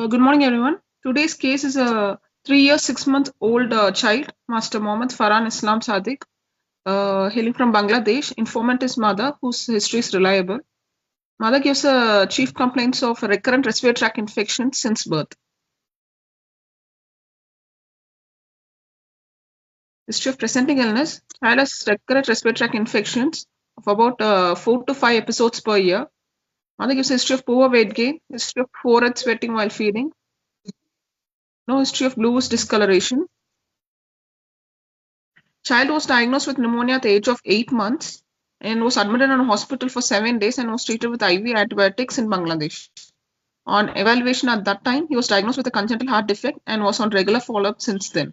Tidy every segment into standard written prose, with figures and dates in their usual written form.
Good morning, everyone. Today's case is a 3 year, 6-month-old child, Master Mohammed Farhan Islam Sadiq, hailing from Bangladesh. Informant is mother, whose history is reliable. Mother gives chief complaints of recurrent respiratory tract infection since birth. History of presenting illness. Child has recurrent respiratory tract infections of about 4 to 5 episodes per year. Mother gives a history of poor weight gain, history of forehead sweating while feeding, no history of bluish discoloration. Child was diagnosed with pneumonia at the age of 8 months and was admitted in a hospital for 7 days and was treated with IV antibiotics in Bangladesh. On evaluation at that time, he was diagnosed with a congenital heart defect and was on regular follow-up since then.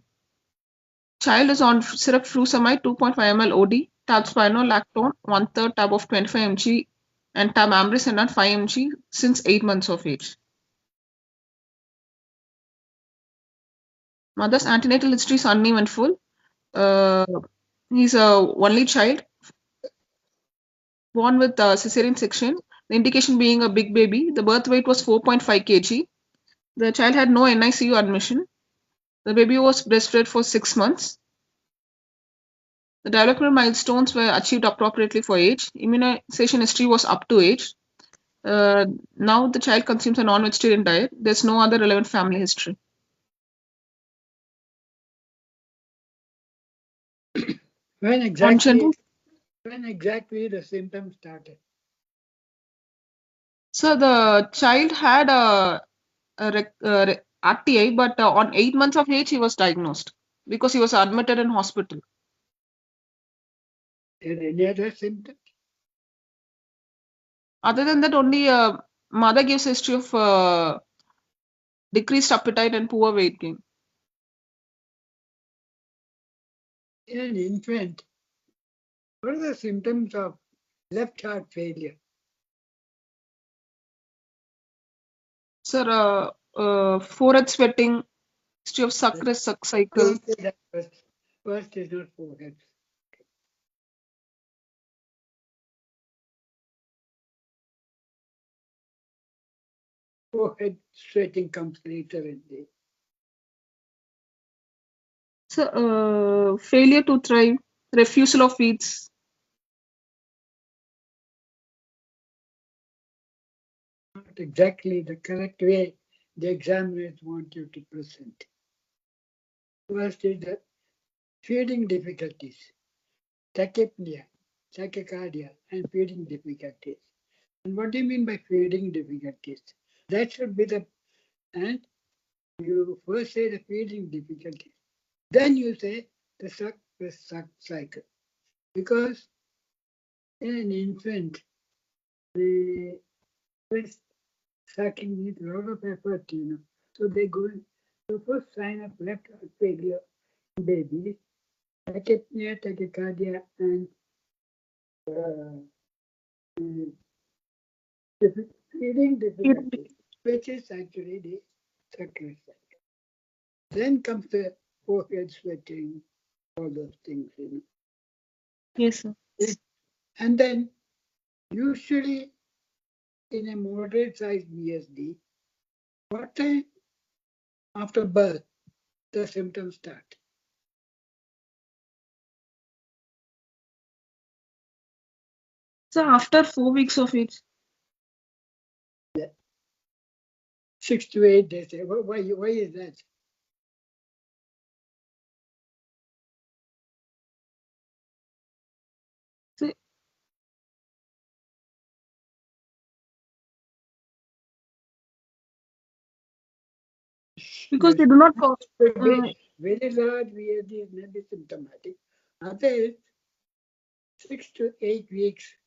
Child is on syrup furosemide 2.5 ml OD, tab spironolactone 1/3 tab of 25 mg and tab ambrisentan 5 mg since 8 months of age. Mother's antenatal history is uneventful. He's a only child born with cesarean section, the indication being a big baby. The birth weight was 4.5 kg. The child had no NICU admission. The baby was breastfed for 6 months. The developmental milestones were achieved appropriately for age. Immunization history was up to age. Now the child consumes a non-vegetarian diet. There's no other relevant family history. When exactly the symptoms started? So the child had a RTI, but on 8 months of age he was diagnosed because he was admitted in hospital. Any other symptoms? Other than that, only mother gives history of decreased appetite and poor weight gain. In an infant, what are the symptoms of left heart failure? Sir, forehead sweating, history of suck cycle. First is not forehead. Forehead sweating comes later in the. So, failure to thrive, refusal of feeds. Not exactly the correct way the examiners want you to present. First is the feeding difficulties, tachypnea, tachycardia, and feeding difficulties. And what do you mean by feeding difficulties? That should be the, and you first say the feeding difficulties. Then you say the suck cycle. Because in an infant, the breast sucking needs a lot of effort, So they go, the first sign of left heart failure in babies, tachypnea, tachycardia, and feeding difficulty, which is actually the sucker cycle. Then comes the forehead sweating, all those things, Yes, sir. And then usually in a moderate sized VSD, what time after birth the symptoms start? So after 4 weeks of age. 6 to 8 days. Why is that? So, because they do not cause very large VSD may be symptomatic. After 6 to 8 weeks,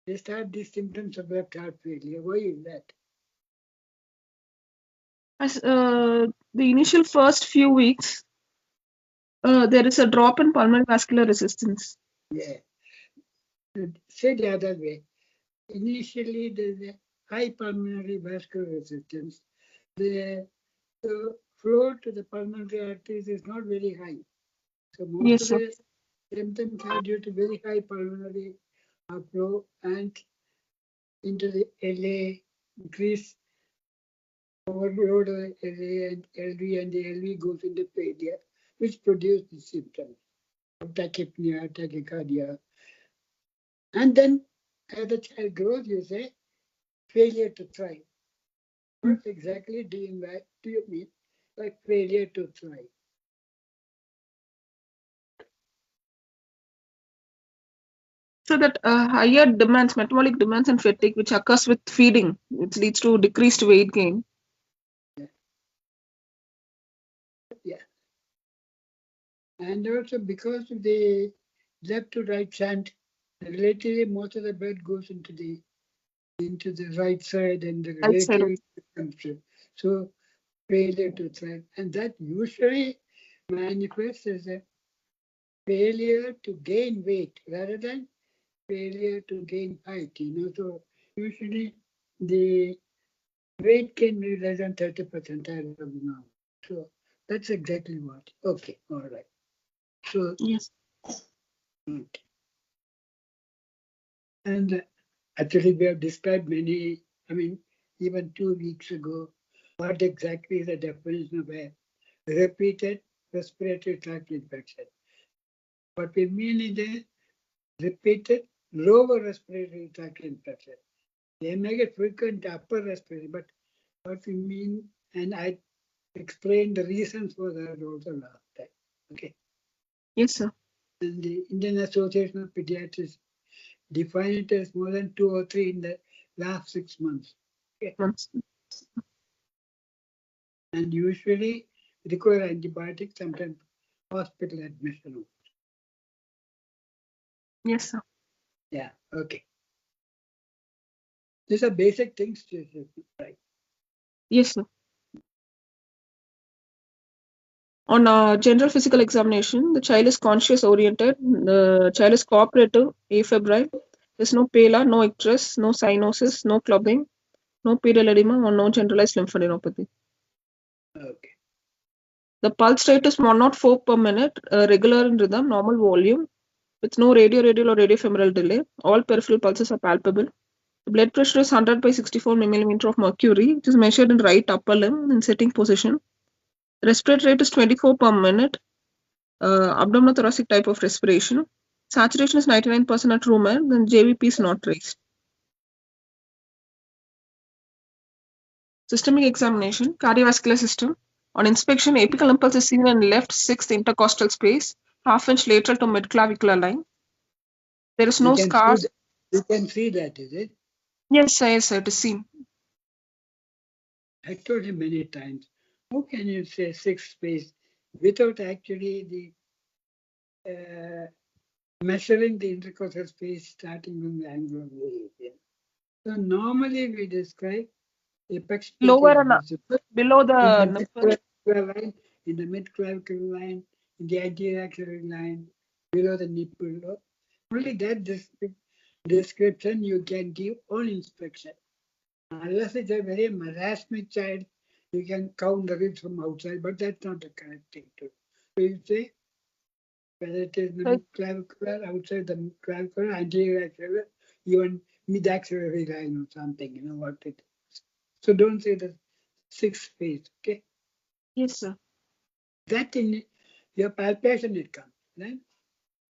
they start these symptoms of left heart failure. Why is that? as the initial first few weeks, there is a drop in pulmonary vascular resistance. Yeah. Say the other way. Initially, there's a high pulmonary vascular resistance. The flow to the pulmonary arteries is not very high. So most of the symptoms are due to very high pulmonary outflow and into the LA, increase overload the LA and LV, and the LV goes into failure, which produces the symptoms of tachypnea, tachycardia. And then as the child grows, you say failure to thrive. What exactly do you mean by failure to thrive? So that higher demands, metabolic demands and fatigue, which occurs with feeding, which leads to decreased weight gain. Yeah. And also because of the left to right shunt, relatively most of the blood goes into the right side, and the Right side. relative consumption. So failure to thrive, and that usually manifests as a failure to gain weight rather than failure to gain height. So usually the weight can be less than 30% as of now. So that's exactly what. Okay, all right. So Yes. okay. And actually, we have described many. I mean, even 2 weeks ago, what exactly is the definition of a repeated respiratory tract infection? What we mean is a repeated lower respiratory tract infection. They may get frequent upper respiratory, but what we mean, and I explained the reasons for that also last time. Okay. Yes, sir. And the Indian Association of Pediatrics define it as more than 2 or 3 in the last 6 months. Okay. Months. And usually require antibiotics, sometimes hospital admission. Yes, sir. Yeah, okay. These are basic things to right. Yes, sir. On general physical examination, the child is conscious oriented, the child is cooperative, afebrile, there's no pala, no icterus, no cyanosis, no clubbing, no pedal edema, or no generalized lymphadenopathy. Okay. The pulse rate is 104 per minute, regular in rhythm, normal volume, with no radial or radiofemoral delay. All peripheral pulses are palpable. The blood pressure is 100 by 64 millimeter of mercury, which is measured in right upper limb in sitting position. The respiratory rate is 24 per minute, abdominothoracic type of respiration. Saturation is 99% at room air, then JVP is not raised. Systemic examination, cardiovascular system. On inspection, apical impulse is seen in left sixth intercostal space, half-inch lateral to mid-clavicular line. There is no scars. You can see that, is it? Yes, sir, it is seen. I told him many times, how can you say 6 space without actually the measuring the intercostal space starting from the angle of the So normally we describe apex Lower and visible below the in the nipple. mid-clavicular line, in the mid-clavicular line, in the anterior axillary line, below the nipple. Only that description you can give on inspection. Unless it's a very marasmic child, you can count the ribs from outside, but that's not the correct thing to do. So you say whether it is the mid-clavicular, outside the clavicular, anterior axillary, even mid-axillary line or something, what it is. So don't say the 6 phase, okay? Yes, sir. That in your palpation it comes. Then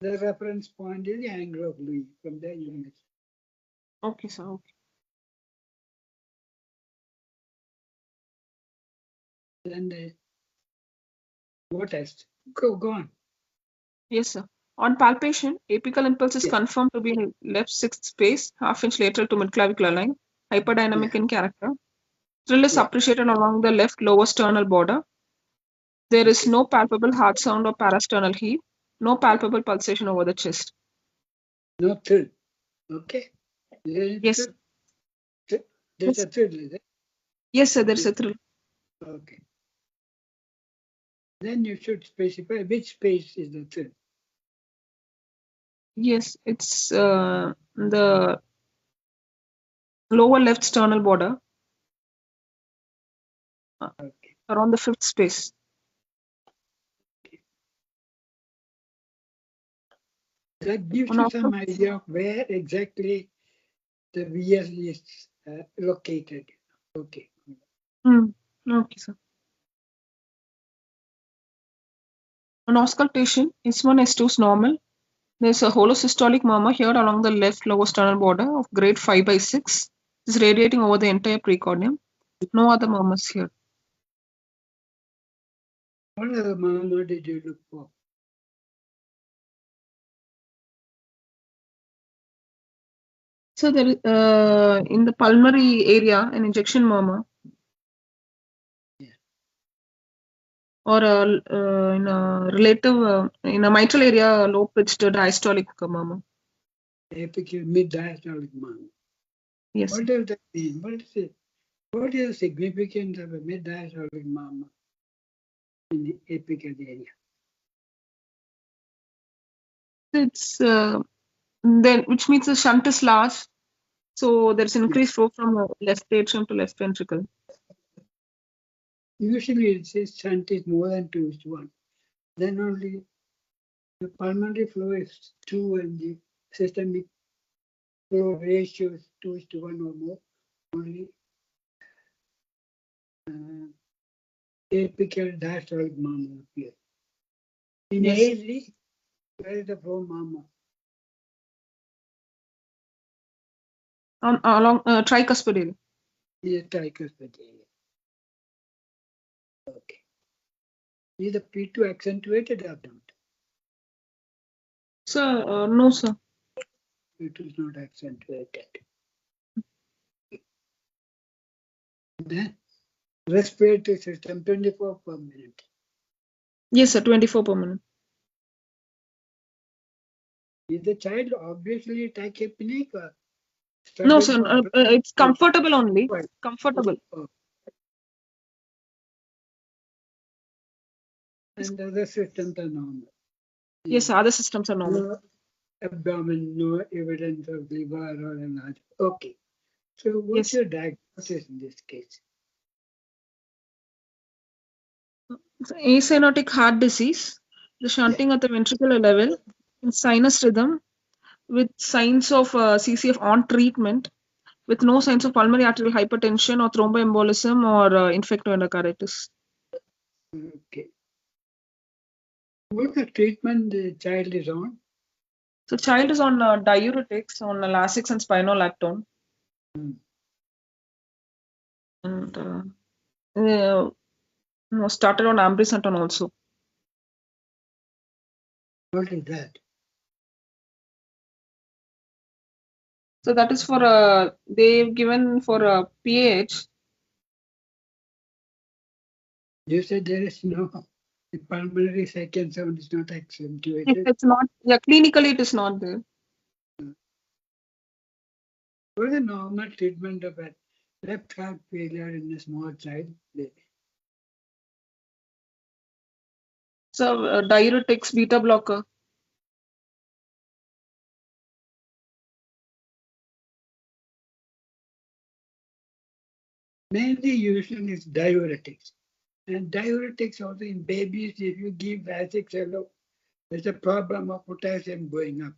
the reference point is the angle of Louis. From there you measure. Okay, sir. Okay. Then what else? Go on. Yes, sir. On palpation, apical impulse is Yeah. confirmed to be in left sixth space, half-inch lateral to mid-clavicular line, hyperdynamic in character. Thrill is appreciated along the left lower sternal border. There is no palpable heart sound or parasternal heave, no palpable pulsation over the chest. No thrill. Okay. Yes. There's a thrill, is it? Yes, sir, there's a thrill. Okay. Then you should specify which space is the thrill. Yes, it's the lower left sternal border, Okay. around the fifth space. That gives you some idea of where exactly the VSD is located. Okay. Okay, sir. On auscultation, S1, S2 is normal. There's a holosystolic murmur here along the left lower sternal border of grade 5/6. It's radiating over the entire precordium. No other murmurs here. What other murmur did you look for? So there is in the pulmonary area an injection murmur. Yeah. Or in a relative in a mitral area low pitched diastolic murmur. Apical mid-diastolic murmur. Yes. What does that mean? What is it? What is the significance of a mid-diastolic murmur in the apical area? It's then which means the shunt is large, so there's increased flow from left atrium to left ventricle. Usually it says shunt is more than 2:1. Then only the pulmonary flow is 2 and the systemic flow ratio is 2:1 or more. Only apical diastolic murmur appears. In Yes. ASD, where is the flow murmur? Along tricuspid area. In the tricuspid area. Okay. Is the P2 accentuated or not? Sir, no, sir. P2 is not accentuated. Then respiratory system 24 per minute. Yes, sir. 24 per minute. Is the child obviously tachypneic or No, struggle sir. for It's comfortable only. Comfortable. And the other systems are normal. Yes, sir. Other systems are normal. No abdomen, no evidence of liver or another. Okay. So what's Yes. your diagnosis in this case? So acyanotic heart disease, the shunting at the ventricular level, in sinus rhythm, with signs of CCF on treatment, with no signs of pulmonary arterial hypertension or thromboembolism or infective endocarditis. Okay. What the treatment the child is on? So child is on diuretics, on Lasix and spironolactone. And started on ambrisentan also. What is that? So that is for they've given for PH. You said there is no the pulmonary second sound is not accentuated. It's not. Yeah, clinically it is not there. What is the normal treatment of a left heart failure in a small child? So diuretics, beta blocker. Mainly usually it's diuretics. And diuretics also in babies, if you give Lasix alone, there's a problem of potassium going up,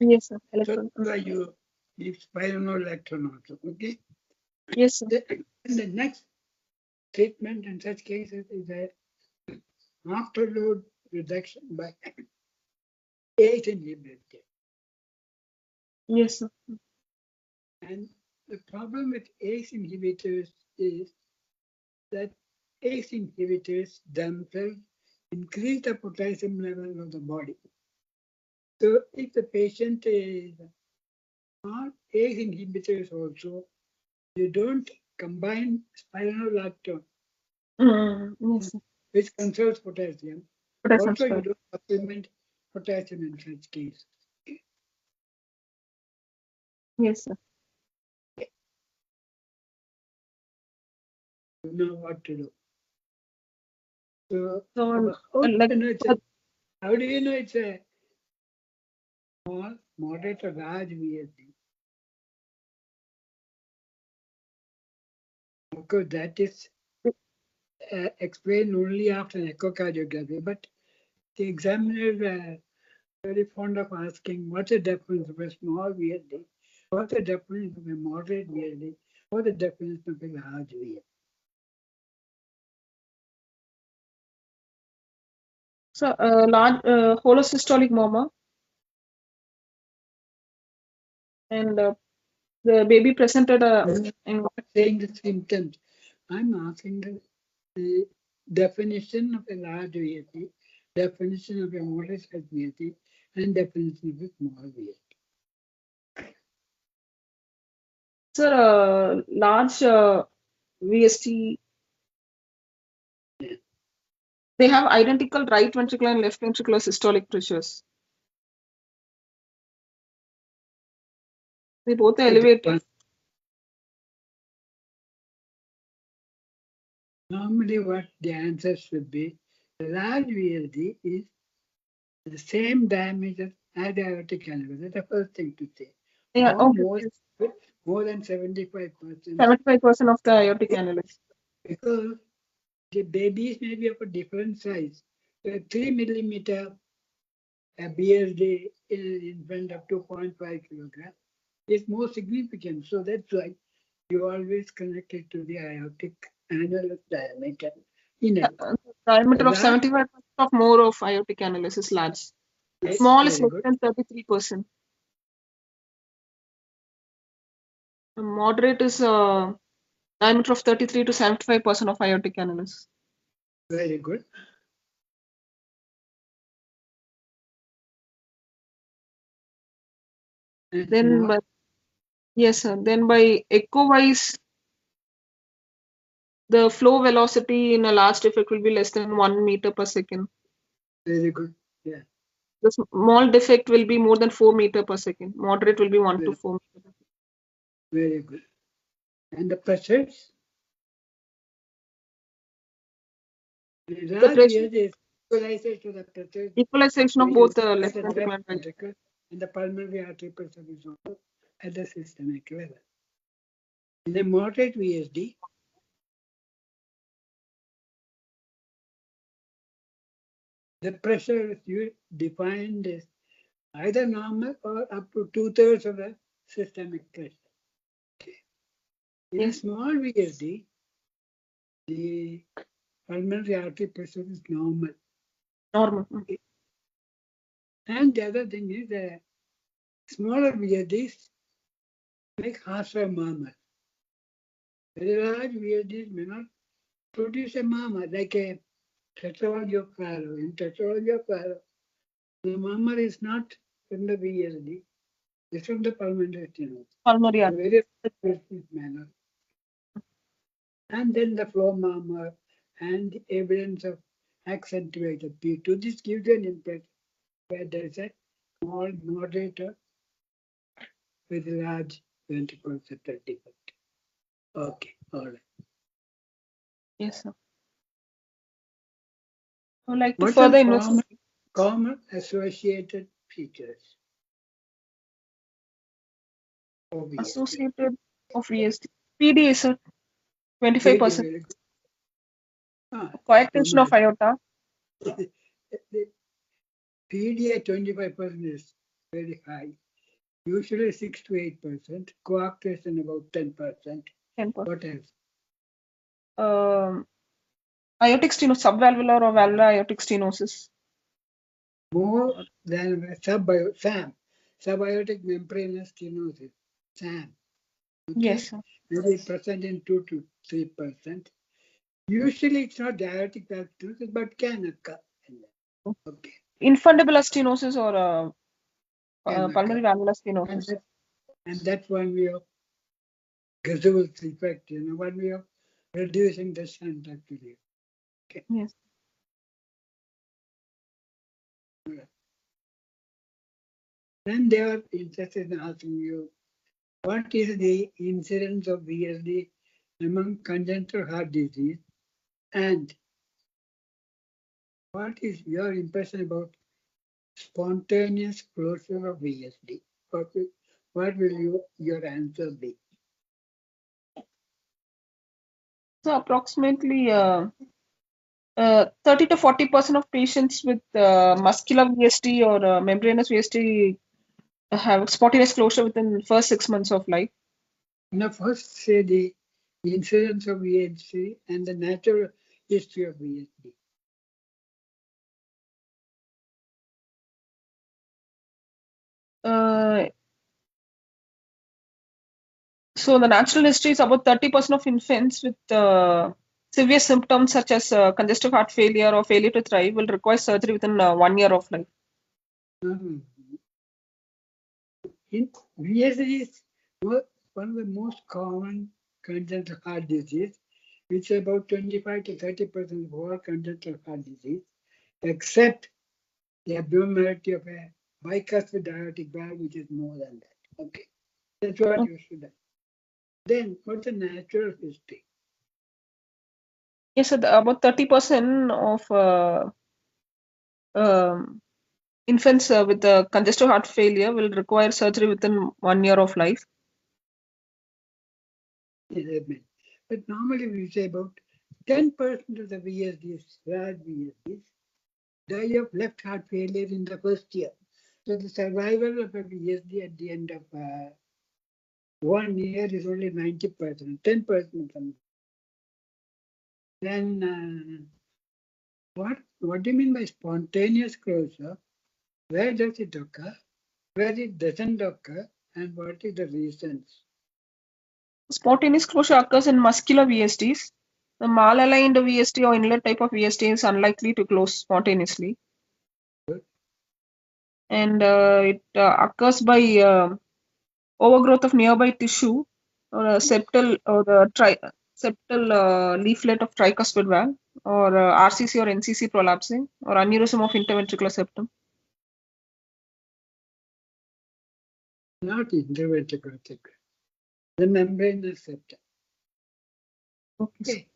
Yes, sir. So Electron. that's why you give spironolactone also, okay? Yes, sir. And the next treatment in such cases is a afterload reduction by ACE inhibitor. Yes, sir. And the problem with ACE inhibitors is that ACE inhibitors themselves increase the potassium level of the body. So if the patient is on ACE inhibitors also, you don't combine spironolactone, Yes, sir. which conserves potassium. Potassium Also, you spike. don't supplement potassium in such cases. Yes, sir. You know what to do. So, So how do like you know it's a small, moderate, or large VSD? Of course, that is explained only after an echocardiography, but the examiners are very fond of asking what's the difference of a small VSD, what's the difference of a moderate VSD, what's the difference of a large VSD. So, large holosystolic murmur, and the baby presented I'm not saying the symptoms. I'm asking the definition of a large VSD, definition of a moderate size VSD, and definition of a small VSD. sir, large VST. They have identical right ventricular and left ventricular systolic pressures. They both are elevated. Normally, what the answer should be, the large VSD is the same diameter as the aortic annulus. That's the first thing to say. Yeah, Or okay. more than 75%. 75% of the aortic annulus. Because the babies may be of a different size. So 3 millimeter BSD in an infant of 2.5 kilograms is more significant. So that's why you always connect it to the aortic annulus diameter. Diameter of 75% of more of aortic annulus is large. Yes, Small is less than 33%. Moderate is diameter of 33 to 75% of aortic annulus. Very good. And then yes, sir. Then by echo wise, the flow velocity in a large defect will be less than 1 meter per second. Very good. Yeah. The small defect will be more than 4 meter per second. Moderate will be 1 to 4 meter. Very good. And the pressures? The pressure is equalization of both the left ventricle and right ventricle, and the pulmonary artery pressure is also at the systemic level. In a moderate VSD, the pressure is defined as either normal or up to 2/3 of the systemic pressure. Okay. In a small VSD, the pulmonary artery pressure is normal. Okay. And the other thing is the smaller VSDs make harsher murmur. Very large VSDs may not produce a murmur like a tetralogy of Faro. In tetralogy of Faro, the murmur is not from the VSD, it's from the pulmonary stenosis. Pulmonary artery. Manner. And then the flow murmur and the evidence of accentuated P2. This gives you an impression where there is a small moderator with a large ventricular septal defect. Okay, all right. Yes, sir. I would like to further investigate common associated features of VSD. Associated of VSD. PDA, sir. 25%. Coarctation of aorta. PDA 25% is very high. Usually 6 to 8%. Coarctation about 10%. 10%. What else? Aortic stenosis, subvalvular or valvular aortic stenosis. More than subaortic membranous stenosis, SAM. Okay? Yes, sir. It is present in 2 to 3%. Usually it's not aortic valve stenosis, but can occur. Okay. Infundibular stenosis or pulmonary valvular stenosis. And that's one way of Gazou's effect, one way of reducing the shunt actually. Okay. Yes. Then they are interested in asking you, what is the incidence of VSD among congenital heart disease, and what is your impression about spontaneous closure of VSD? What will your answer be? So approximately 30 to 40% of patients with muscular VSD or membranous VSD have spontaneous closure within the first 6 months of life. Now, first say the incidence of VSD and the natural history of VSD. So the natural history is about 30% of infants with severe symptoms such as congestive heart failure or failure to thrive will require surgery within 1 year of life. In VSD is one of the most common congenital heart disease, which is about 25 to 30% of all congenital heart disease, except the abnormality of a bicuspid aortic valve, which is more than that. Okay, that's what you should have. Then, what's the natural history? Yes, so about 30% of infants with congestive heart failure will require surgery within 1 year of life. But normally we say about 10% of the VSDs, rare VSDs, die of left heart failure in the first year. So the survival of a VSD at the end of 1 year is only 90%, 10%. Then what do you mean by spontaneous closure? Where does it occur? Where it doesn't occur? And what is the reasons? Spontaneous closure occurs in muscular VSDs. The malaligned VSD or inlet type of VSD is unlikely to close spontaneously. And it occurs by overgrowth of nearby tissue or a septal or the septal leaflet of tricuspid valve or RCC or NCC prolapsing or aneurysm of interventricular septum. Not interventricular septum, the membranous septum. Okay,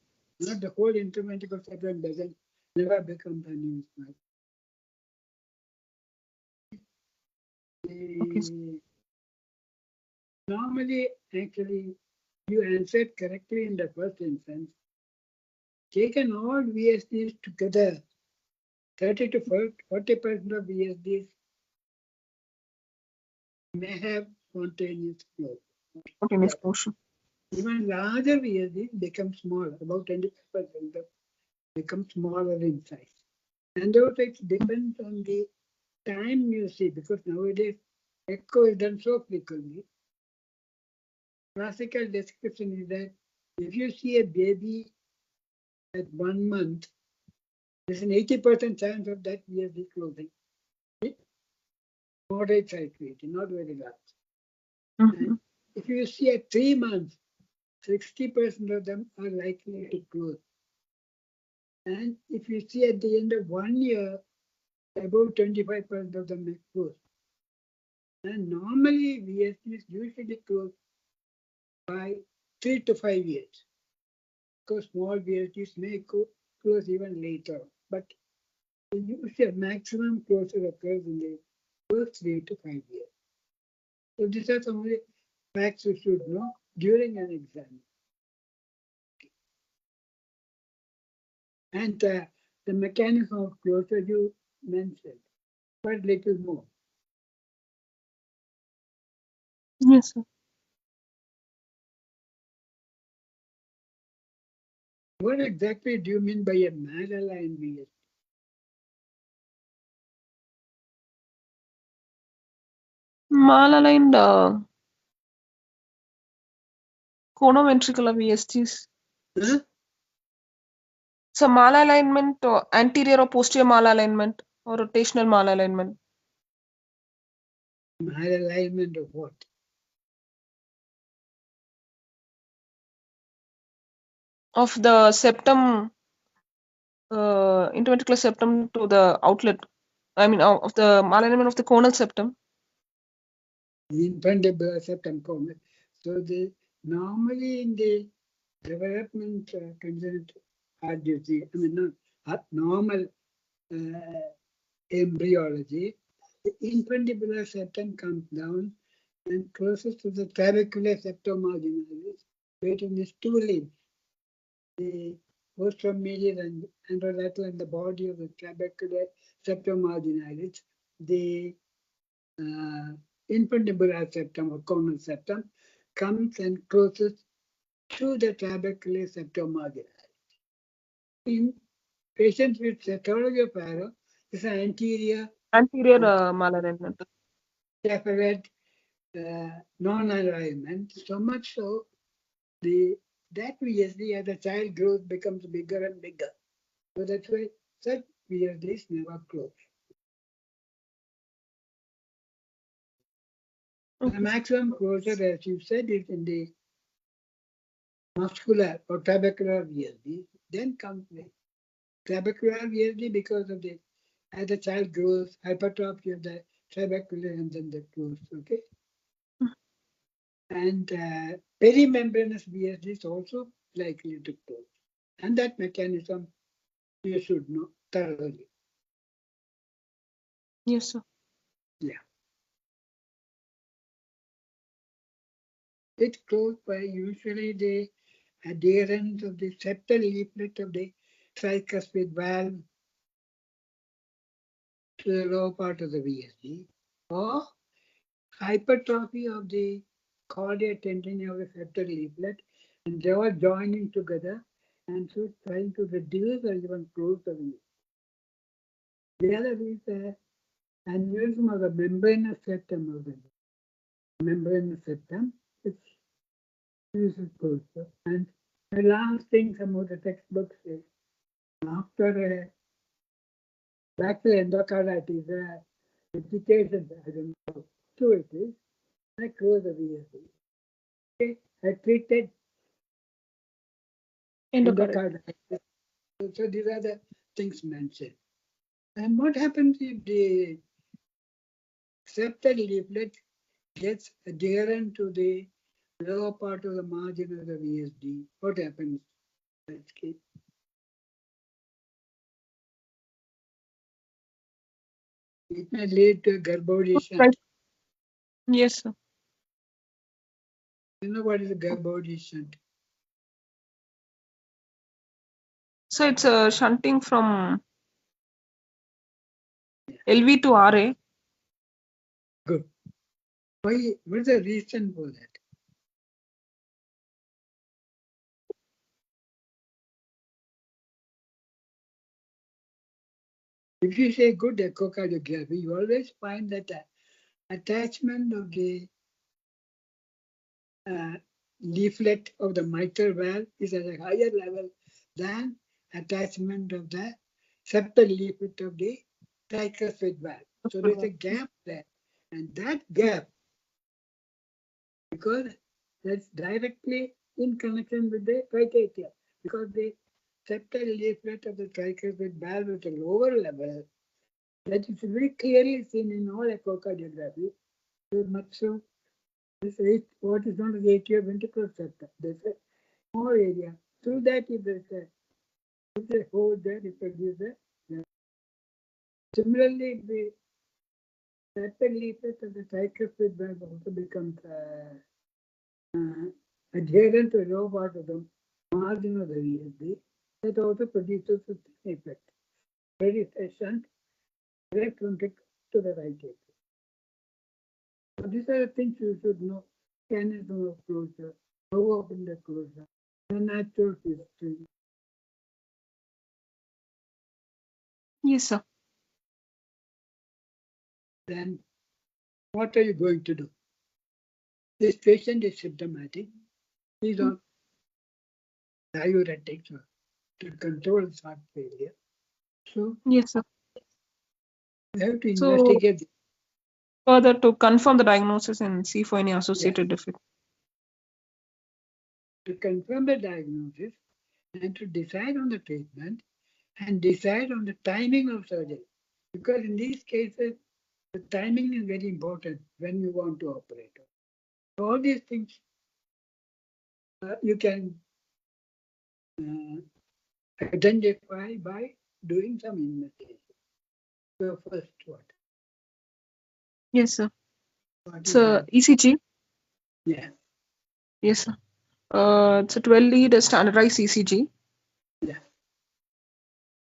not the whole interventricular septum doesn't never become aneurysm. Normally, actually, you answered correctly in the first instance. Taken all VSDs together, 30 to 40% of VSDs may have spontaneous flow. Spontaneous closure. Even larger VSDs become smaller, about 25% become smaller in size. And also it depends on the time you see, because nowadays echo is done so frequently. Classical description is that if you see a baby at 1 month, there's an 80% chance of that VSD closing. Moderate size VSD, not very large. And if you see at 3 months, 60% of them are likely to close. And if you see at the end of 1 year, about 25% of them may close. And normally VSDs usually close by 3 to 5 years. Because small VSDs may close even later. But usually maximum closure occurs in the first 3 to 5 years. So these are some of the facts you should know during an exam. And the mechanism of closure you mentioned, but little more. Yes, sir. What exactly do you mean by a malaligned VSD? Malaligned conoventricular VSDs. Huh? So malalignment or anterior or posterior malalignment or rotational malalignment. Malalignment of what? Of the septum, interventricular septum to the outlet. I mean, of the malalignment of the conal septum. The infundibulous septum conal. So normally in the development congenital heart disease, I mean not normal embryology, the infundibulous septum comes down and closes to the trabecular septum marginalis between these two limbs, the posteromedial and anterolateral and the body of the trabecular septum marginalis. The infundibulous septum or conal septum comes and closes to the trabecular septum marginalis. In patients with pathology of Faro, this is anterior Anterior malalignment. deferred non-alignment, so much so that VSD as the child grows becomes bigger and bigger. So that's why such VSDs never close. The maximum closure, as you said, is in the muscular or trabecular VSD. Then comes the trabecular VSD because of the as the child grows, hypertrophy of the trabecular and then the close. Okay, and perimembranous VSD is also likely to close, and that mechanism you should know thoroughly. Yes, sir. Yeah. It's closed by usually the adherence of the septal leaflet of the tricuspid valve to the lower part of the VSD, or hypertrophy of the cardiac tendon of the septal leaflet, and they are joining together and so trying to reduce or even close the VSD. The other is the aneurysm of the membranous septum of the membranous septum, which is closer. And the last thing some of the textbooks say, after a bacterial endocarditis, education, I don't know, so it is, I close the VSD. Okay, I treated endocarditis. So these are the things mentioned. And what happens if the septal leaflet gets adherent to the lower part of the margin of the VSD? What happens? It may lead to a Garbodi shunt. Yes, sir. You know what is a Garbodi shunt? So it's shunting from LV to RA. Good. Why? What's the reason for that? If you say good echocardiography, you always find that attachment of the leaflet of the mitral valve is at a higher level than attachment of the septal leaflet of the tricuspid valve. So there's a gap there. And that gap, because that's directly in connection with the trichytia, because the septal leaflet of the tricuspid valve is at a lower level, that is very clearly seen in all echocardiography. So much so, this is what is known as the atrioventricular septum. There's a small area. Through that, if there's a hole there, it produces a. Similarly, the septal leaflet of the tricuspid valve also becomes adherent to the lower part of the margin of the VSD. That also produces a thin effect. Very shunt direct ventricle to the right atrium. So these are the things you should know. Mechanism of closure, how often the closure, the natural history. Yes, sir. Then what are you going to do? This patient is symptomatic. He's on diuretics to control heart failure. So Yes, sir. we have to So investigate further to confirm the diagnosis and see for any associated defect. to confirm the diagnosis and to decide on the treatment and decide on the timing of surgery. Because in these cases, the timing is very important when you want to operate. All these things you can identify by doing some investigation. So first, what? Yes, sir. What It's is that? ECG. Yeah. Yes, sir. It's a 12-lead standardized ECG. Yeah.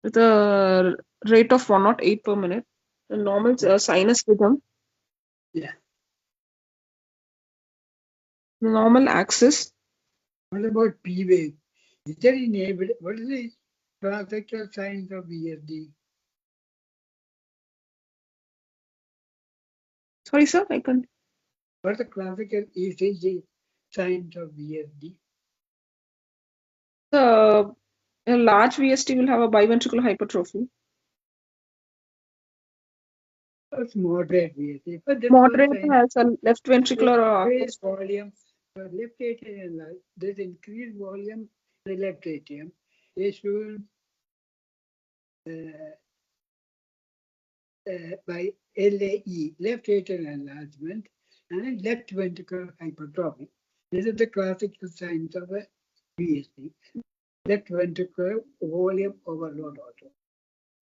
With a rate of 108 per minute. The normal sinus rhythm. Yeah. The normal axis. What about P wave? Is there any evidence? What is the transactional signs of VSD? Sorry, sir. I can't. What are the classical ECG signs of VSD? A large VSD will have a biventricular hypertrophy. It's moderate VSD. But Moderate has a left ventricular increased volume. Left atrium, there's increased volume in the left atrium. They should by LAE, left atrial enlargement, and left ventricular hypertrophy. These are the classical signs of a VSD. Left ventricular volume overload also.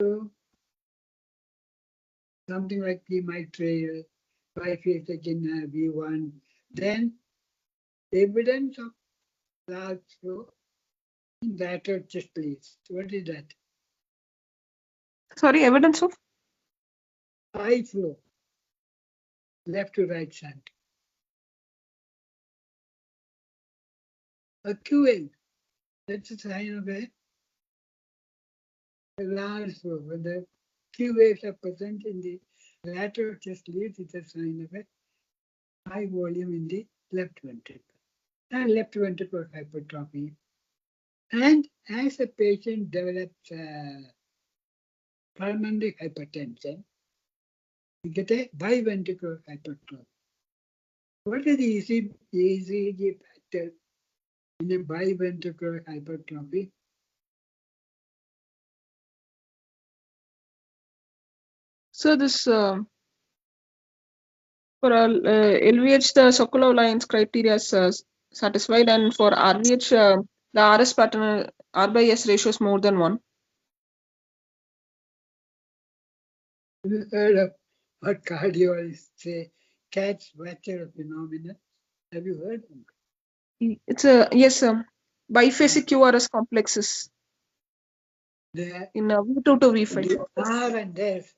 So something like premitral, biphasic in V1. Then evidence of large flow in lateral chest leads. What is that? Sorry, evidence of? High flow, left to right side. A QA, that's a sign of a large flow. When the Q waves are present in the lateral chest leads, it's a sign of a high volume in the left ventricle and left ventricular hypertrophy. And as a patient develops pulmonary hypertension, you get a biventricular hypertrophy. What is the ECG factor in a biventricular hypertrophy? So this for LVH, the Sokolov lines criteria is satisfied, and for RVH, the RS pattern R by S ratio is more than 1. Have you heard of what cardiologists say, Katz-Wachter phenomenon? Have you heard of it? It's a yes, biphasic QRS complexes in V2 to V5. The R and S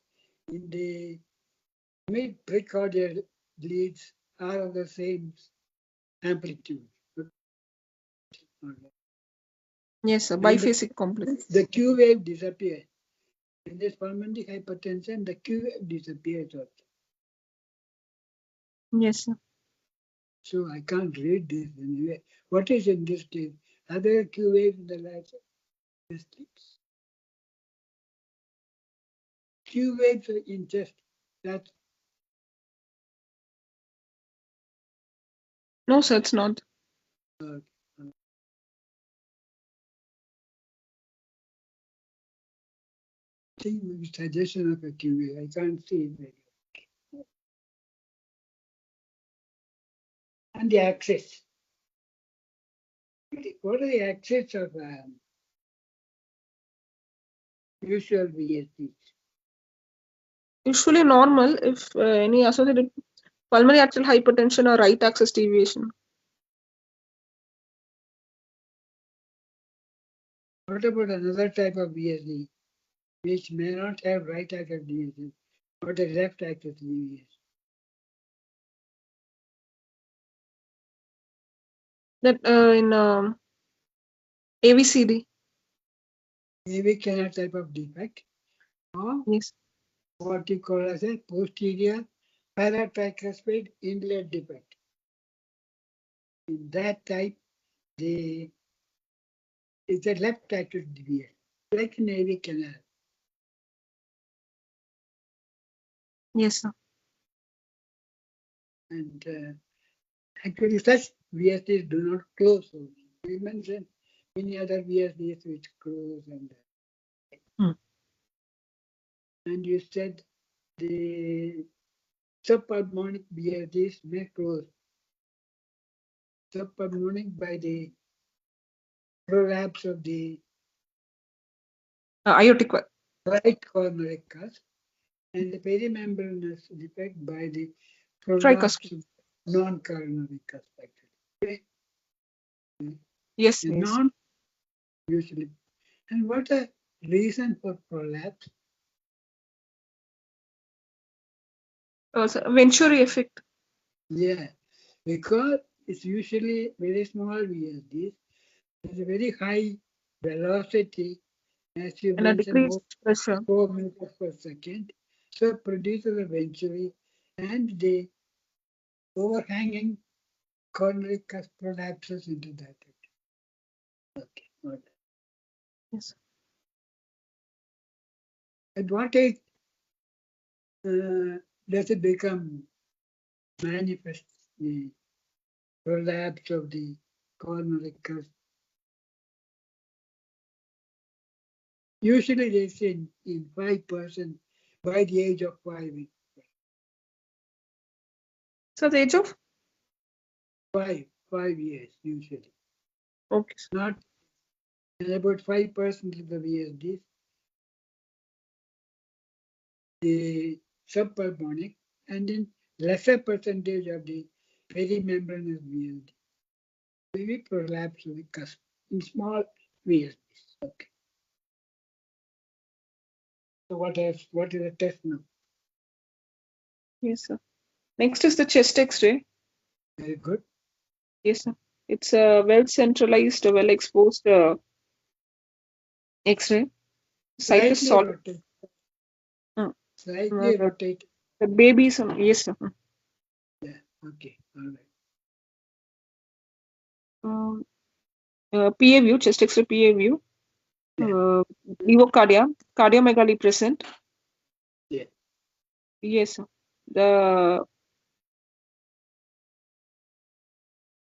in the mid precordial leads are of the same amplitude. Yes, a biphasic complex. The Q wave disappears. In this pulmonary hypertension, the Q wave disappears also. Yes, sir. So I can't read this anyway. What is in this case? Are there Q waves in the lateral? Q waves are in chest. That's no, sir, it's not. I think maybe suggestion of a Q wave. I can't see it very well. And the axis. What are the axes of usual VSDs? Usually normal if any associated pulmonary arterial hypertension or right axis deviation. What about another type of VSD which may not have right axis deviation, but a left axis deviation? That in AVCD. AV canal type of defect, or Yes. what you call as a posterior paratricuspid inlet defect. In that type, it's a left axis deviation, like an AV canal. Yes, sir. And actually, such VSDs do not close. We mentioned many other VSDs which close, and you said the subpulmonic VSDs may close. Subpulmonic by the prolapse of the aortic right coronary cusp, and the perimembranous defect by the prolapse of non-coronary cusp. Okay? Yes, The yes. non usually. And what the reason for prolapse? So Venturi effect. Yeah, because it's usually very small VSDs. There's a very high velocity, as you And a mentioned, decreased pressure. 4 meters per second. So it produces a venturi, and the overhanging coronary cusp prolapses into that. Okay. All right. Yes. At what age does it become manifest, the prolapse of the coronary cusp? Usually they say in 5% by the age of 5. So the age of 5 years usually. okay. Not in about 5% of the VSDs, the subpulmonic, and in lesser percentage of the perimembranous VSD. We prolapse of the cusp in small VSDs. Okay. So what is the test now? Yes, sir. Next is the chest X-ray. Very good. Yes, sir. It's a well centralized, well exposed X-ray. Site is Slightly solid. rotate. Mm. Slightly rotate. The babies, yes, sir. Yeah. Okay. All right. PA view, chest X-ray PA view. Yeah. Levocardia, cardiomegaly present. Yeah. Yes, sir. The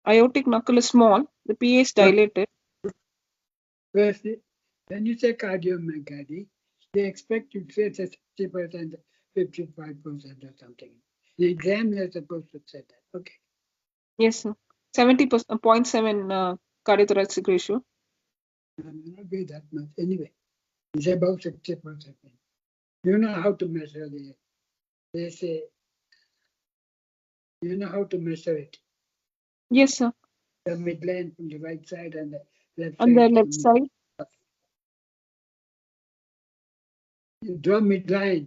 aortic knuckle is small. The PA is dilated. First, when you say cardiomegaly, they expect you to say it's 60%, 55% or something. The examiner is supposed to say that. Okay. Yes, sir. 70.7 cardiothoracic ratio. It may not be that much. Anyway, it's about 60%. You know how to measure they say, you know how to measure it. Yes, sir. The midline from the right side and the left On side. the left side. You draw midline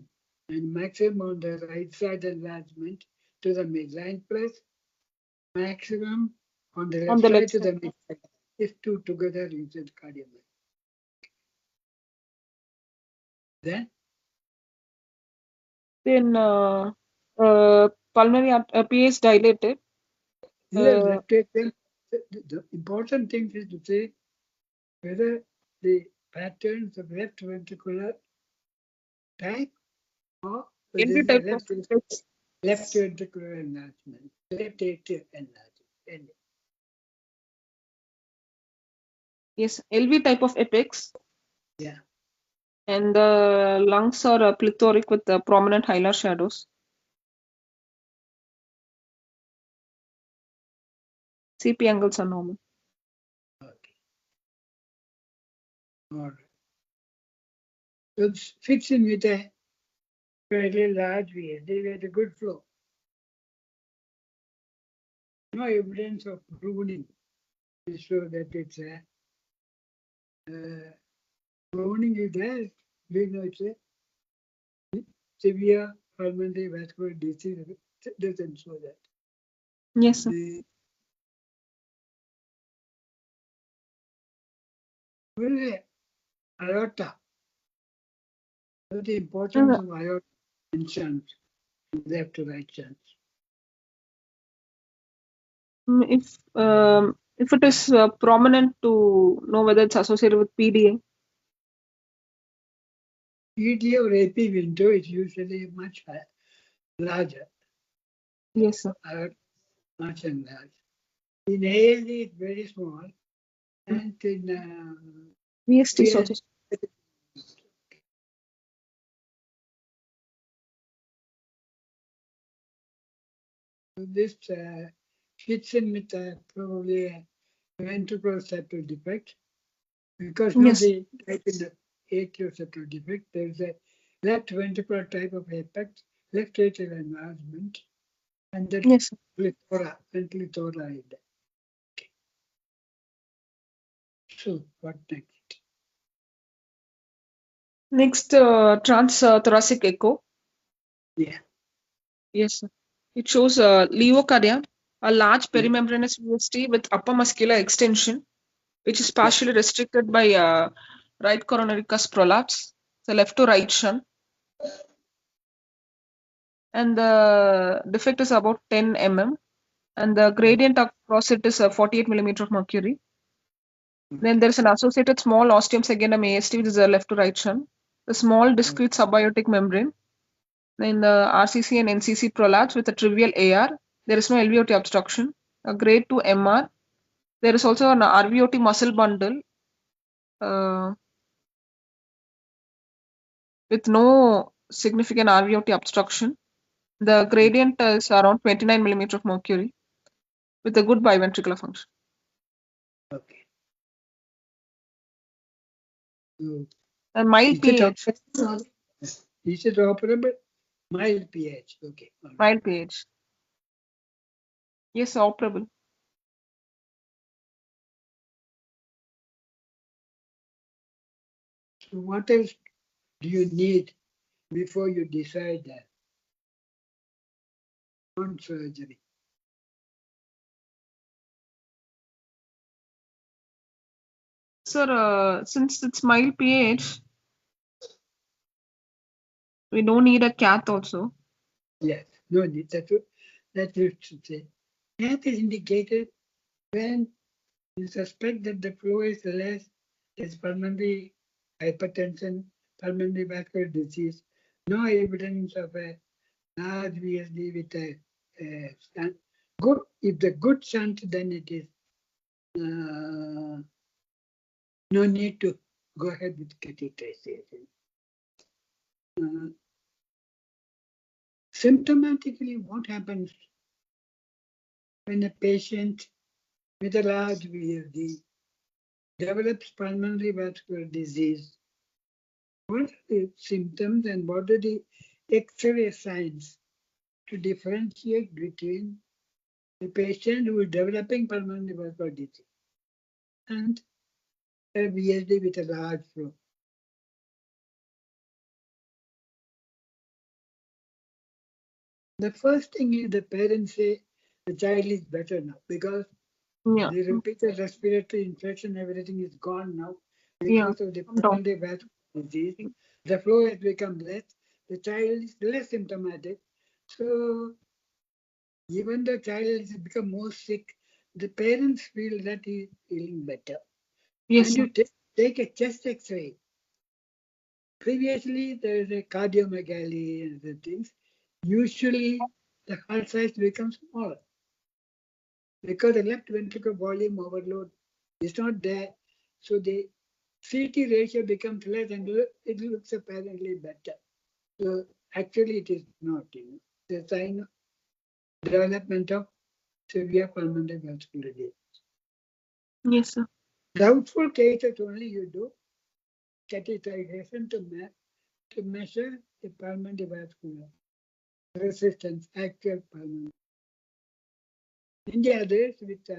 and maximum on the right side enlargement to the midline plus maximum on the left side to the midline. If two together, you said cardiomegaly. Then Pulmonary PA is dilated. the important thing is to say whether the patterns of left ventricular type or whether LV the type of left ventricular enlargement, left atrial enlargement. yes, LV type of apex. Yeah. And the lungs are plethoric with prominent hilar shadows. CP angles are normal. Okay. All right. So it fits in with a fairly large VSD with a good flow. No evidence of pruning to show that it's a pruning is there. We know it's a severe pulmonary vascular disease. It doesn't show that. Yes, sir. What is it? Aorta. What is the importance of aorta in shunts, left to right shunts? If it is prominent, to know whether it's associated with PDA. PDA or AP window is usually much larger. Yes, sir. Much enlarged. In ALD, it's very small, and in VSD is also. This fits in with probably a ventricular septal defect, because Yes. the type in the atrial septal defect, there is a left ventricular type of apex, left atrial enlargement, and that Yes, sir. plethora and plethora in there. Okay. So what next? Next, transthoracic echo. Yeah. Yes, sir. It shows levocardia, a large perimembranous VSD with upper muscular extension, which is partially restricted by right coronary cusp prolapse, the left to right shunt. And the defect is about 10 mm. and the gradient across it is 48 millimeter of mercury. Then there is an associated small ostium segmentum AST, which is a left to right shunt. The small discrete subaortic membrane. Then the RCC and NCC prolapse with a trivial AR. There is no LVOT obstruction. A grade 2 MR. There is also an RVOT muscle bundle with no significant RVOT obstruction. The gradient is around 29 millimeter of mercury with a good biventricular function. Okay. So, And mild pH. is it operable? Mild pH. Okay. Mild pH. Yes, operable. So what else do you need before you decide that on surgery? Sir, since it's mild pH, we don't need a cath also. Yes, no need. That's what you should say. Cath is indicated when you suspect that the flow is less, there's pulmonary hypertension, pulmonary vascular disease, no evidence of a large VSD with a shunt. Good, if the good shunt, then it is no need to go ahead with catheterization. Symptomatically, what happens when a patient with a large VSD develops pulmonary vascular disease? What are the symptoms and what are the X-ray signs to differentiate between a patient who is developing pulmonary vascular disease and a VSD with a large flow? The first thing is the parents say the child is better now because Yeah. the repeated respiratory infection, everything is gone now Yeah. because of the pulmonary vascular disease. The flow has become less. The child is less symptomatic. So even the child has become more sick, the parents feel that he is feeling better. Yes. And you take a chest X-ray. Previously, there is a cardiomegaly and the things. Usually, the heart size becomes smaller because the left ventricular volume overload is not there. So the CT ratio becomes less and it looks apparently better. So actually, it is not. It's a sign of development of severe pulmonary vascular disease. Yes, sir. Doubtful cases only you do catheterization to measure the pulmonary vascular resistance, actual pulmonary. In the others with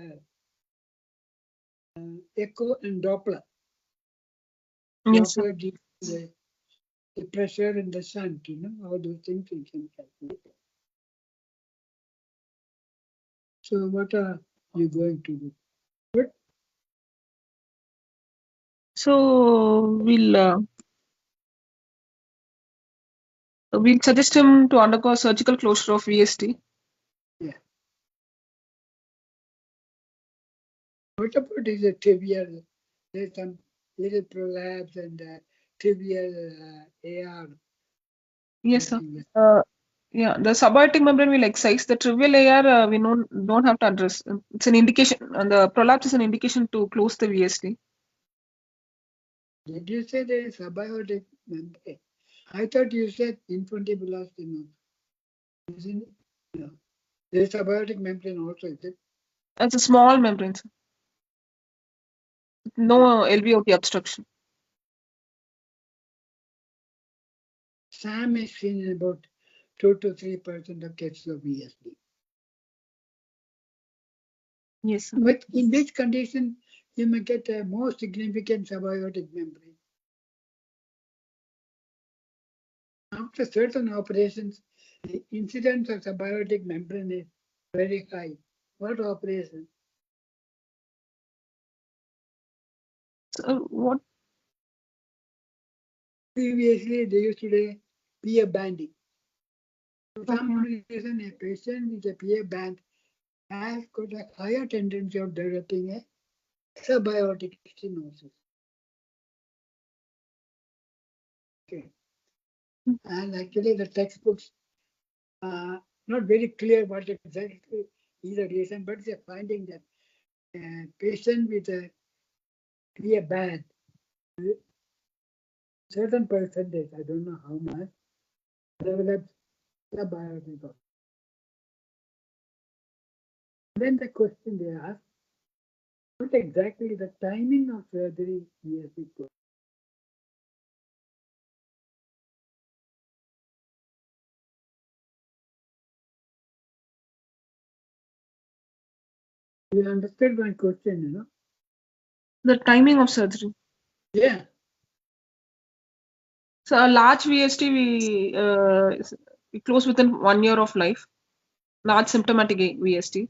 echo and Doppler. Yes, sir. Doppler gives the pressure and the shunt, all those things we can calculate. So what are you going to do? Good. So we'll suggest him to undergo surgical closure of VSD. Yeah. What about is a trivial? There's some little prolapse and trivial AR. Yes, sir. Yeah, the subaortic membrane will excise. The trivial AR we don't have to address. It's an indication, and the prolapse is an indication to close the VSD. Did you say there is subaortic membrane? I thought you said infundibulous stenosis. Isn't it? No. There is subaortic membrane also, is it? It's a small membrane, sir. No LVOT obstruction. SAM is seen in about 2 to 3% of cases of VSD. Yes, sir. But in this condition, you may get a more significant subaortic membrane. After certain operations, the incidence of subaortic membrane is very high. What operation? So what? Previously, they used to do PA banding. For some Okay. reason, a patient with a PA band has got a higher tendency of developing a subaortic stenosis. Okay. And actually, the textbooks are not very clear what exactly is the reason, but they're finding that a patient with a clear band, certain percentage, I don't know how much, develops subaortic. Then the question they ask, what exactly the timing of surgery VSD course? You understood my question, you know? The timing of surgery. Yeah. So a large VST we close within 1 year of life. Large symptomatic VST.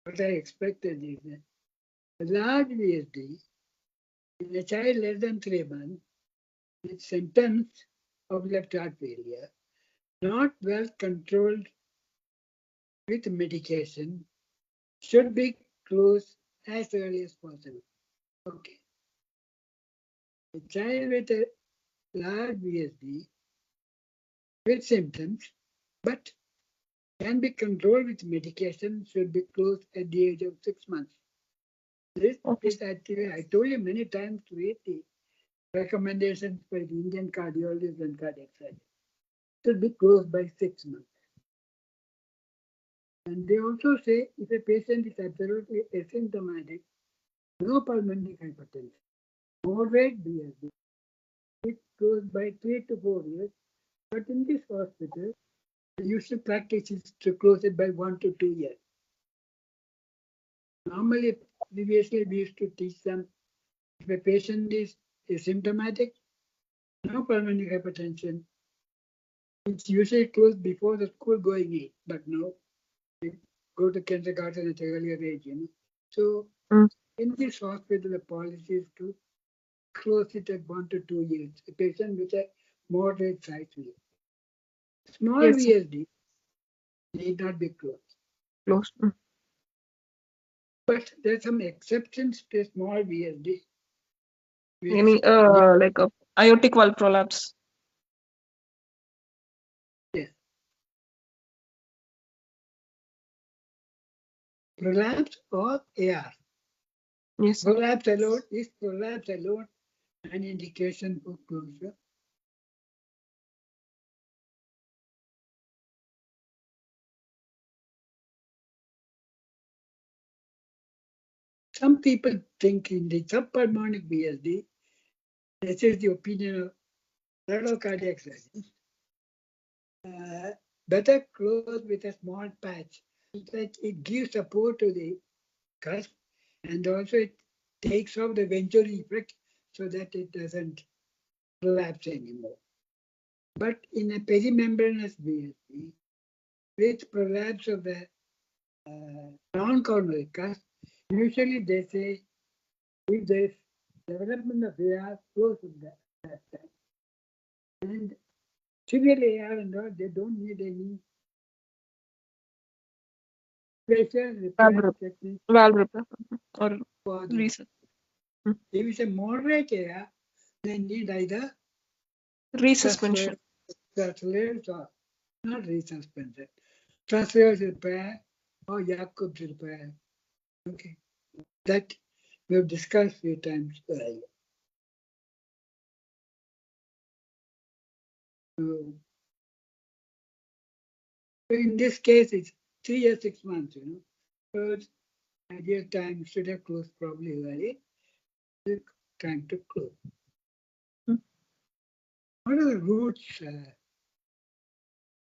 What I expected is that a large VSD in a child less than 3 months with symptoms of left heart failure, not well controlled with medication, should be closed as early as possible. Okay. A child with a large VSD with symptoms, but can be controlled with medication, should be closed at the age of 6 months. This Okay. is actually, I told you many times, read the recommendations by the Indian cardiologists and cardiac surgeons. Should be closed by 6 months. And they also say if a patient is absolutely asymptomatic, no pulmonary hypertension, moderate VSD, it goes by 3 to 4 years. But in this hospital, the usual practice is to close it by 1 to 2 years. Normally, previously we used to teach them if a patient is asymptomatic, no pulmonary hypertension, it's usually closed before the school going age, but now they go to kindergarten at an earlier age, you know. So Mm. in this hospital, the policy is to close it at 1 to 2 years. A patient with a moderate size VSD. Small Yes, sir. VSD need not be closed. Closed. Mm. But there's some exceptions to small VSD, Any which like a aortic valve prolapse. yeah, prolapse or AR. Yes, sir. Prolapse alone is prolapse alone an indication for closure. Some people think in the subpulmonic VSD, this is the opinion of a lot of cardiac surgeons, better close with a small patch so that it gives support to the cusp and also it takes off the ventral effect so that it doesn't collapse anymore. But in a perimembranous VSD, with prolapse of the non-coronary cusp, usually they say if there's development of AR, close with that time. And severe AR and all, they don't need any special Valve repair technique repair or for them. reset. Mm. If it's a moderate AR, they need either Resuspension. transfers or not resuspension, transfers repair or Jacob's repair. Okay, that we've discussed a few times earlier. So in this case, it's 3 or 6 months, you know. First, ideal time should have closed probably early. Time to close. Mm. What are the routes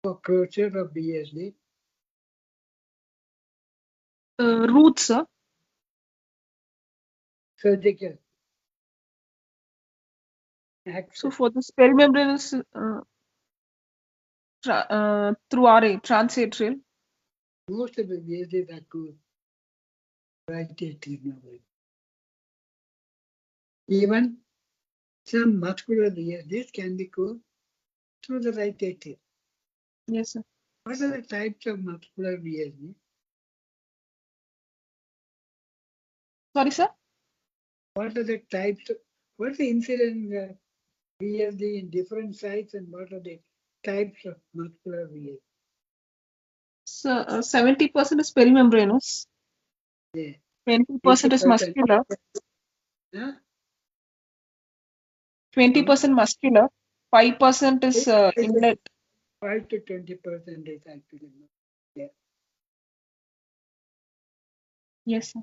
for closure of VSD? Roots, sir. Surgical access. So for this perimembranous through RA, transatrial. Most of the VSDs are closed right atrial. Even some muscular VSDs can be closed through the right atrium. Yes, sir. What are the types of muscular VSD? Sorry, sir. What are the types? What's the incidence VSD in different sites, and what are the types of muscular VSD? So 70% is perimembranous, Yeah. 20% is 80%. muscular, Huh? 20% muscular, 5% is inlet. 5 to 20% is actually. Yeah. Yes, sir.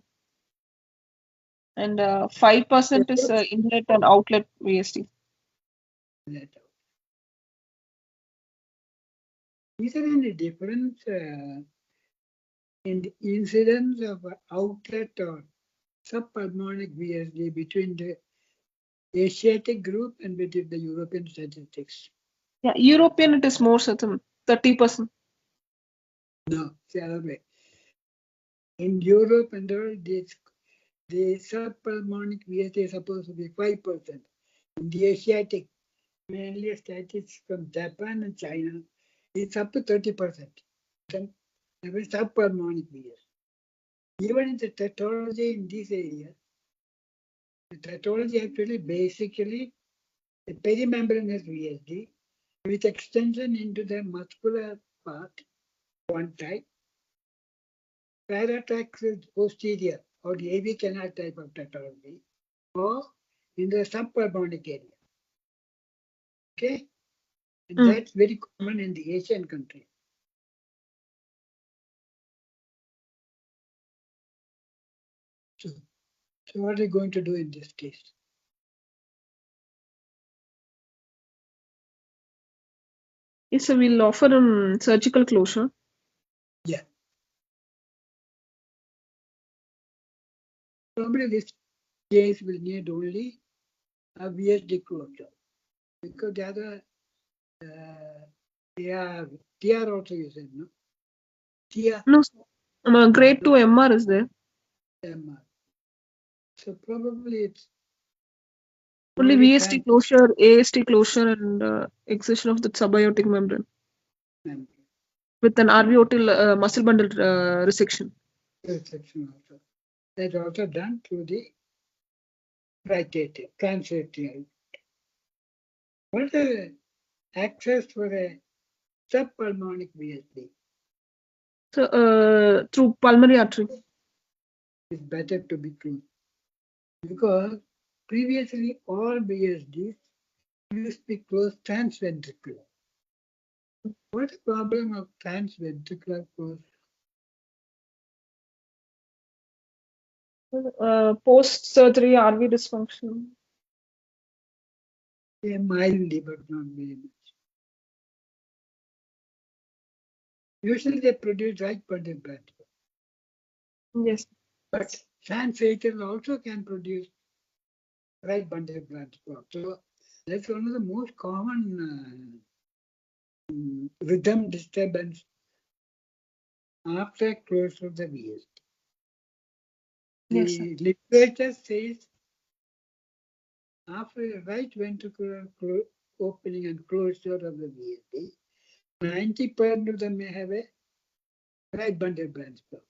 And 5% is inlet and outlet VSD. Is there any difference in the incidence of outlet or subpulmonic VSD between the Asiatic group and between the European statistics? Yeah, European it is more certain, 30%. No, it's the other way. In Europe and all, the subpulmonic VSD is supposed to be 5%. In the Asiatic, mainly statistics from Japan and China, it's up to 30%. Then there is subpulmonic VSD. Even in the pathology in this area, the pathology actually basically the perimembranous VSD with extension into the muscular part, one type, paratracheal posterior or the AV canal type of pathology, or in the subpulmonic area. Okay? And that's very common in the Asian countries. So what are you going to do in this case? Yes, so we'll offer surgical closure. Yeah. Probably this case will need only a VSD closure because the other TR also you said, no? TR. No, grade 2 MR is there. MR. So probably it's only VSD closure, AST closure, and excision of the subaortic membrane with an alveolar muscle bundle resection. Resection also. That's also done through the right atrium, transatrial. What is the access for a subpulmonic VSD? So through pulmonary artery. It's better to be true because previously all VSDs used to be closed transventricular. What's the problem of transventricular closure? Post-surgery RV dysfunction. Yeah, mildly, but not very much. Usually they produce right bundle branch. Yes. But transventricular also can produce right bundle branch block. So that's one of the most common rhythm disturbance after closure of the VSD. Yes, The literature says after the right ventricular opening and closure of the VSD, 90% of them may have a right bundle branch block.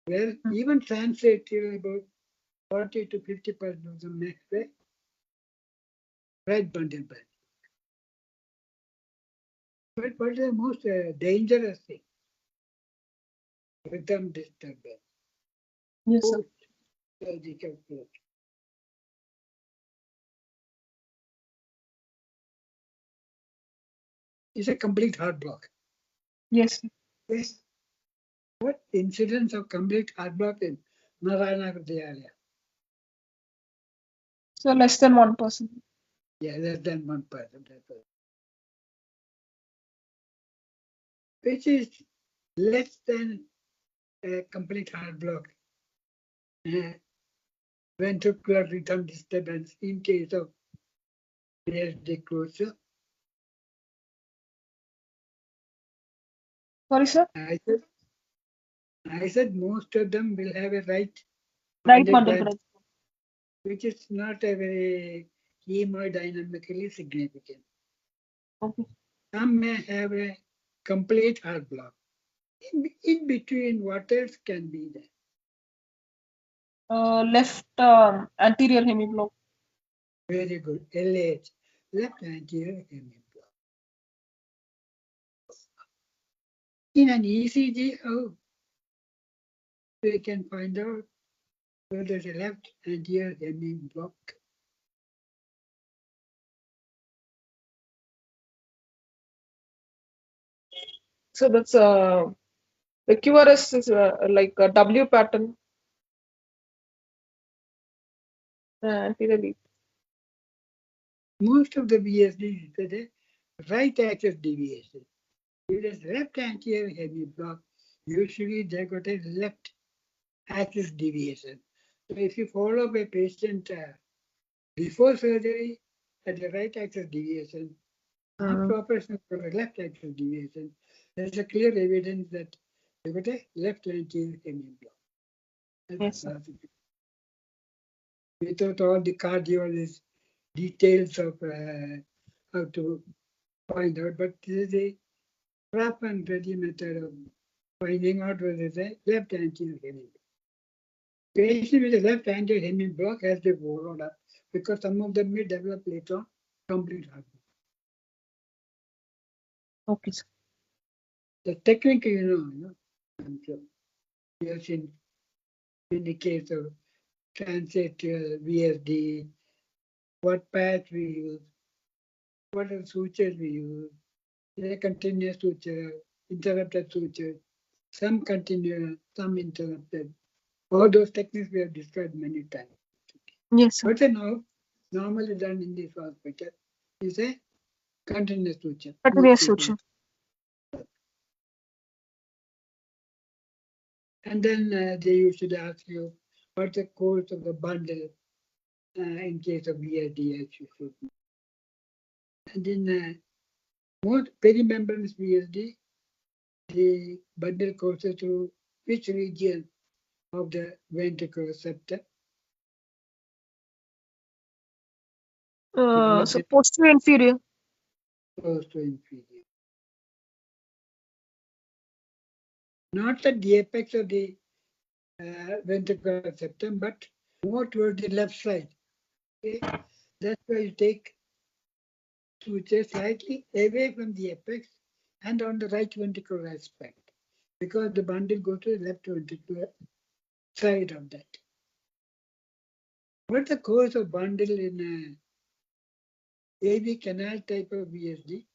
Where even transatrial, about 40 to 50% of them may have a right bundle branch. But what is the most dangerous thing? Rhythm disturbance. Yes, sir. Surgical closure. It's a complete heart block. Yes. Yes. What incidence of complete heart block in Narayana area? So less than 1%. Yeah, less than 1%. Which is less than a complete heart block. Ventricular rhythm disturbance in case of VSD closure. Sorry, sir. I said most of them will have a right Bundle branch, branch. which is not a very hemodynamically significant. Okay. Some may have a complete heart block. In between, what else can be there? Left anterior hemiblock. Very good. LH, left anterior hemiblock. In an ECG, how we can find out whether the left anterior hemiblock? So that's the QRS is like a W pattern. Anteriorly. Most of the VSD is the right axis deviation. If it is left anterior hemiblock, usually they got a left axis deviation. So if you follow up a patient before surgery at the right axis deviation, after operation for the left axis deviation, there's a clear evidence that they got a left anterior hemiblock. Yes. Without all the cardiologist details of how to find out, but this is a rough and ready method of finding out whether it's a left anterior hemiblock. Patient with a left anterior hemiblock has to be followed up because some of them may develop later on complete heart block. Okay, sir. The technique, I'm sure we have seen in the case of transatrial VSD, what path we use, what are sutures we use, a continuous suture, interrupted suture, some continuous, some interrupted. All those techniques we have described many times. Yes, sir. What's normally done in this hospital is a continuous suture. Continuous suture. And then they usually ask you what's the course of the bundle in case of VSD. And in most perimembranous VSD, the bundle courses through which region of the ventricular septal? So posterior inferior. Posterior inferior. Not at the apex of the ventricular septum, but more towards the left side. Okay? That's why you take suture slightly away from the apex and on the right ventricular aspect, because the bundle goes to the left ventricular side of that. What's the course of bundle in AV canal type of VSD?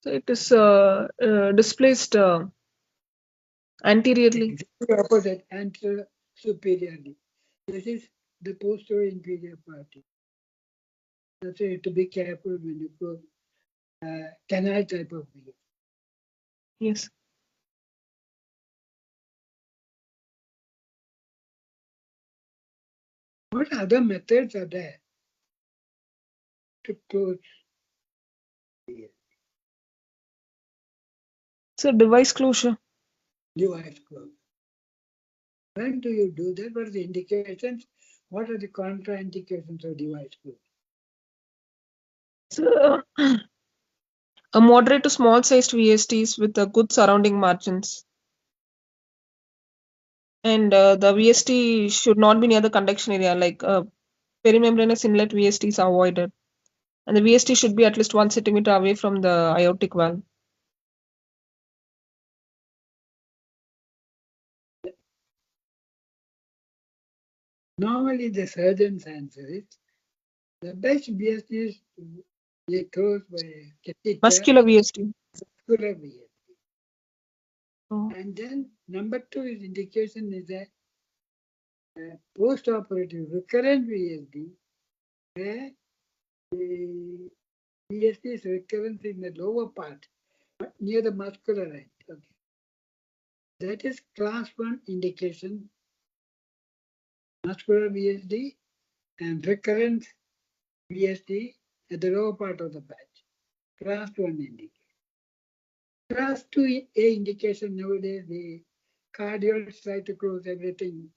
So it is displaced anteriorly. Exactly opposite, anterior superiorly. This is the posterior inferior part. That's why you have to be careful when you go canal type of VSD. Yes. What other methods are there to close VSD? So device closure. Device closure. When do you do that? What are the indications? What are the contraindications of device closure? So a moderate to small sized VSTs with good surrounding margins. And the VST should not be near the conduction area, like perimembranous inlet VST is avoided. And the VST should be at least 1 centimeter away from the aortic valve. Normally, the surgeon's answer is the best VSD is closed by a catheter. Muscular VST. Muscular VSD. Oh. And then number 2 is indication is a post-operative recurrent VSD, where the VSD is recurrence in the lower part, near the muscular end. Okay. That is class 1 indication, muscular VSD and recurrent VSD at the lower part of the patch. Class 1 indication. Class 2A indication nowadays, the cardiologists try to close everything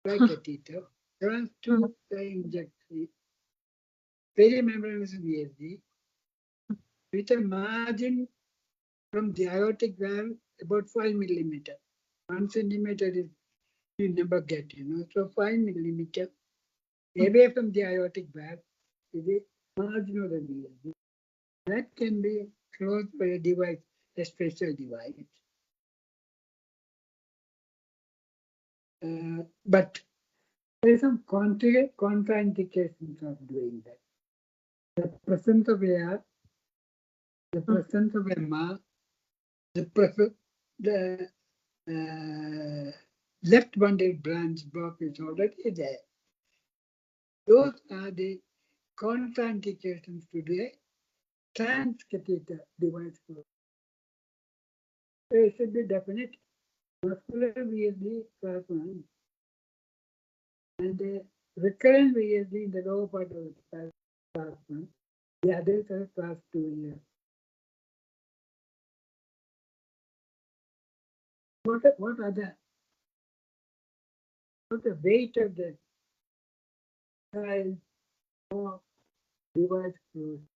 by catheter. Class 2 injection, perimembranous VSD with a margin from the aortic valve about 5 millimeter. 1 centimeter is you never get, So 5 millimeter away from the aortic valve is a margin of the VSD. That can be closed by a device, a special device. But there is some contraindications of doing that. The presence of air, the presence of MR, the left bundled branch block is already there. Those are the contraindications to do a transcatheter device. There should be definite muscular VSD class 1 and the recurrent VSD in the lower part of the class 1. The others are class 2 here. What are the weight of the child or device closed?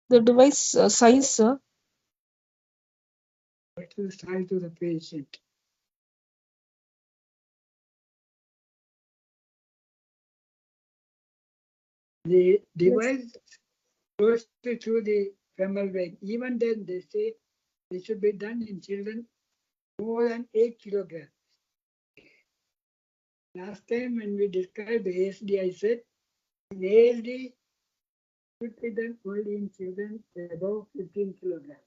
The device size, sir. What is the size of the patient? The device goes through the femoral vein. Even then, they say it should be done in children more than 8 kilograms. Last time when we described the ASD, I said the ASD should be done only in children above 15 kilograms.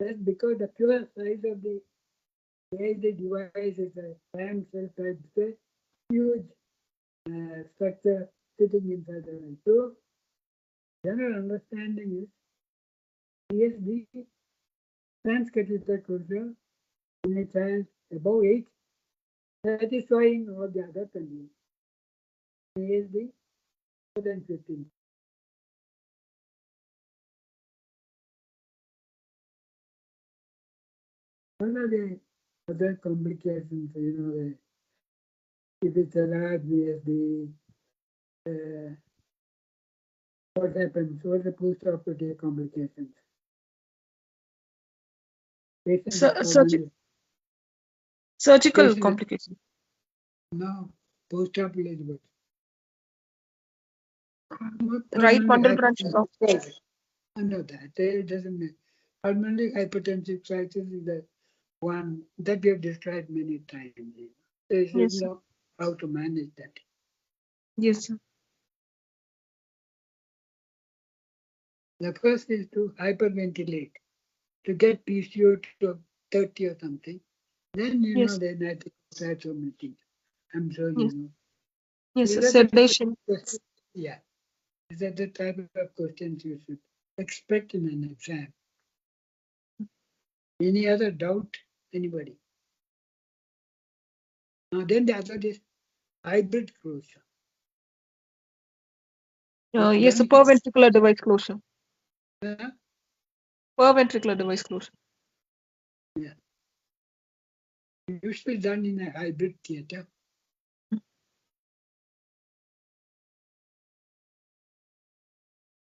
That's because the pure size of the ASD device is a fan cell type, it's a huge structure sitting inside the vein. So, general understanding is ASD transcatheter closure in a child above 8, satisfying all the other conditions. ASD more than 15. What are the other complications? If it's a large VSD, what happens? What are the post-operative complications? Surgical complication. No, post-operative. Right bundle branch block. I know that. It doesn't mean. Pulmonary hypertensive crisis is the one that we have described many times. They should know how to manage that. Yes, sir. The first is to hyperventilate, to get PCO to 30 or something. Then then I think that's so many things. I'm sure you know. Yes, sedation. Yeah. Is that the type of questions you should expect in an exam? Any other doubt? Anybody? Now then the other is hybrid closure. Yes, a per ventricular device closure. Per ventricular device closure. Yeah. Usually done in a hybrid theater.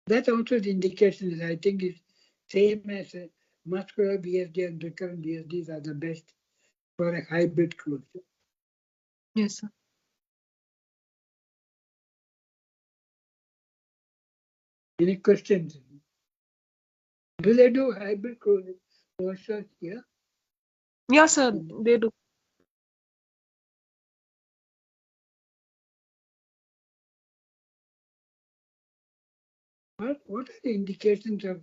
That also the indication, I think, is same as a muscular VSD and recurrent VSDs are the best for a hybrid closure. Yes, sir. Any questions? Do they do hybrid closure here? Yes, sir, they do. What are the indications of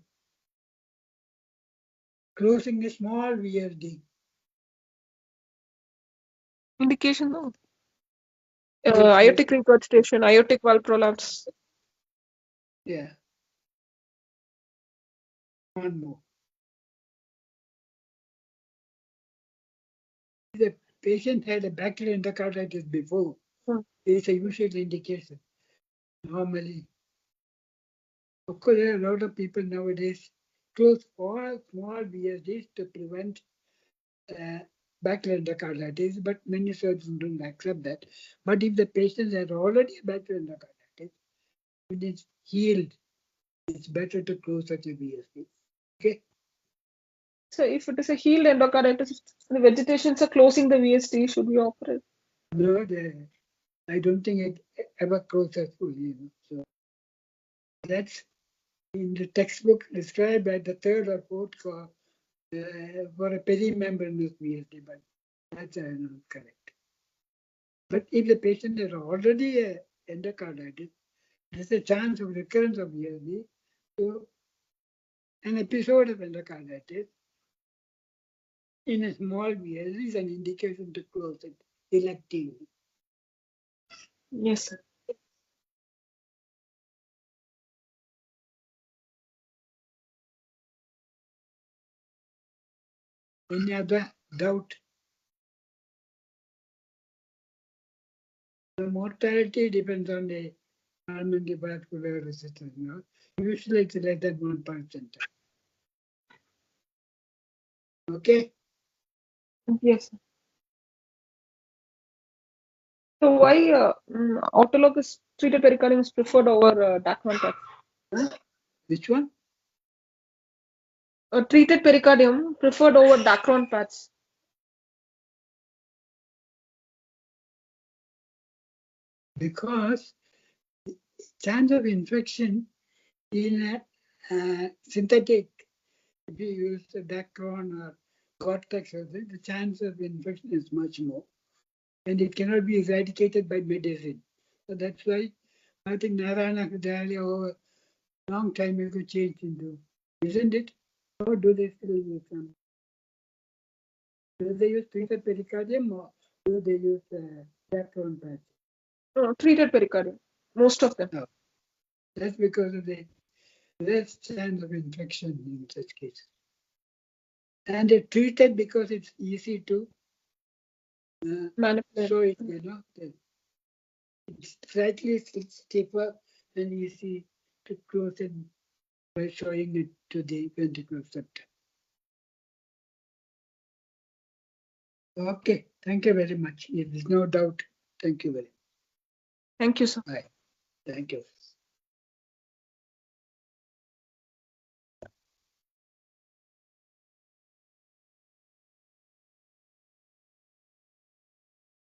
closing a small VSD? Indication, no. Aortic regurgitation, aortic valve prolapse. Yeah. One more. The patient had a bacterial endocarditis before. It's a usual indication. Normally, of course, there are a lot of people nowadays close all small VSDs to prevent bacterial endocarditis, but many surgeons don't accept that. But if the patient has already bacterial endocarditis, when it's healed, it's better to close such a VSD. Okay. So if it is a healed endocarditis, the vegetations are closing the VSD, should we operate? No, I don't think it ever closes fully. So that's in the textbook described as the third or fourth cause for a perimembranous VSD, but that's not correct. But if the patient is already a endocarditis, there's a chance of recurrence of VSD. So an episode of endocarditis in a small VSD is an indication to close it electively. Yes, sir. Any other doubt? The mortality depends on the pulmonary vascular resistance. Usually it's less than 1%. Okay. Yes, sir. So why autologous treated pericardium is preferred over Dacron patch? Which one? Treated pericardium preferred over Dacron patch. Because chance of infection in a synthetic, if you use the Dacron or Gore-Tex, the chance of infection is much more. And it cannot be eradicated by medicine. So that's why I think Narayana Hridayalaya over a long time ago changed into, isn't it? Or do they still use some? Do they use treated pericardium or do they use Dacron patch? Treated pericardium, most of them. No. That's because of the less chance of infection in such cases. And it's treated because it's easy to Manipulate. show it, it's slightly stiffer and easy to close it by showing it to the ventricular septal. Okay, thank you very much. If there's no doubt, thank you very much. Thank you, sir. Bye. Thank you.